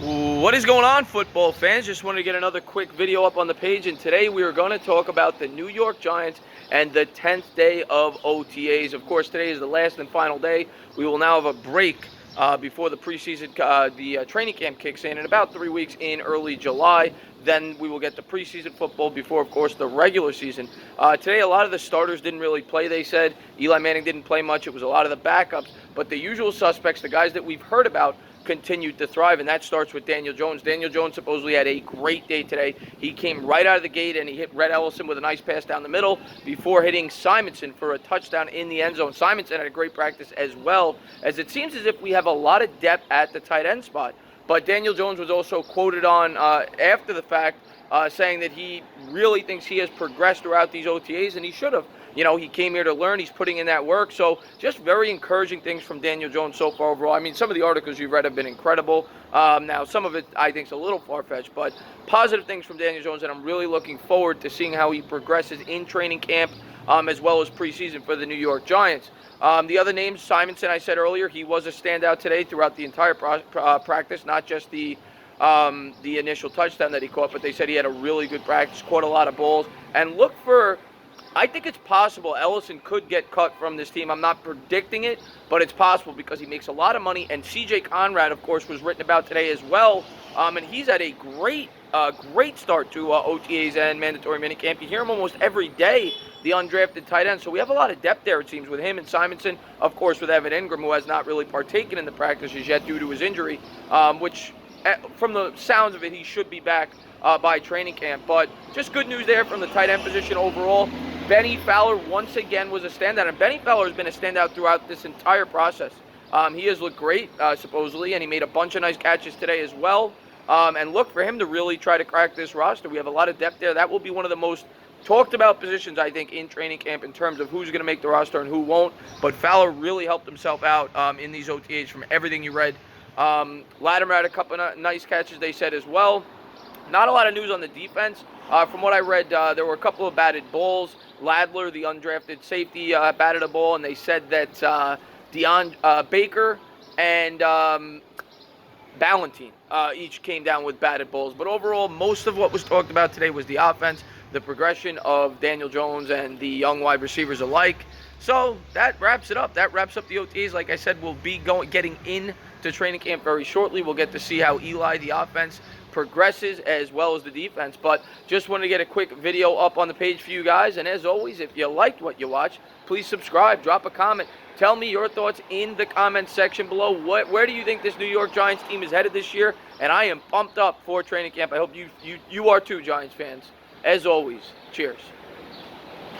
What is going on, football fans? Just wanted to get another quick video up on the page, and today we are going to talk about the New York Giants and the 10th day of OTAs. Of course, today is the last and final day. We will now have a break before the preseason, training camp kicks in about 3 weeks in early July. Then we will get the preseason football before, of course, the regular season. Today, a lot of the starters didn't really play, they said. Eli Manning didn't play much. It was a lot of the backups. But the usual suspects, the guys that we've heard about, continued to thrive, and that starts with Daniel Jones. Daniel Jones supposedly had a great day today. He came right out of the gate, and he hit Rhett Ellison with a nice pass down the middle before hitting Simonson for a touchdown in the end zone. Simonson had a great practice as well, as it seems as if we have a lot of depth at the tight end spot. But Daniel Jones was also quoted on after the fact saying that he really thinks he has progressed throughout these OTAs, and he should have. You know, he came here to learn. He's putting in that work. So just very encouraging things from Daniel Jones so far overall. I mean, some of the articles you've read have been incredible. Now, some of it I think is a little far-fetched, but positive things from Daniel Jones, and I'm really looking forward to seeing how he progresses in training camp as well as preseason for the New York Giants. The other names, Simonson, I said earlier, he was a standout today throughout the entire practice, not just the initial touchdown that he caught, but they said he had a really good practice, caught a lot of balls, and look for, I think it's possible Ellison could get cut from this team. I'm not predicting it, but it's possible because he makes a lot of money. And C.J. Conrad, of course, was written about today as well. And he's had a great start to OTAs and mandatory minicamp. You hear him almost every day, the undrafted tight end. So we have a lot of depth there, it seems, with him and Simonson. Of course, with Evan Ingram, who has not really partaken in the practices yet due to his injury, which, from the sounds of it, he should be back by training camp. But just good news there from the tight end position overall. Benny Fowler once again was a standout, and Benny Fowler has been a standout throughout this entire process. He has looked great, supposedly, and he made a bunch of nice catches today as well. And look for him to really try to crack this roster. We have a lot of depth there. That will be one of the most talked about positions, I think, in training camp in terms of who's going to make the roster and who won't. But Fowler really helped himself out in these OTAs from everything you read. Latimer had a couple of nice catches, they said, as well. Not a lot of news on the defense. From what I read, there were a couple of batted balls. Ladler, the undrafted safety, batted a ball, and they said that Baker and Ballentine each came down with batted balls. But overall, most of what was talked about today was the offense, the progression of Daniel Jones and the young wide receivers alike. So that wraps it up. That wraps up the OTAs. Like I said, we'll be getting into training camp very shortly. We'll get to see how Eli, the offense, progresses as well as the defense. But just wanted to get a quick video up on the page for you guys. And as always, if you liked what you watched, please subscribe, drop a comment. Tell me your thoughts in the comments section below. Where do you think this New York Giants team is headed this year? And I am pumped up for training camp. I hope you are too, Giants fans. As always, cheers.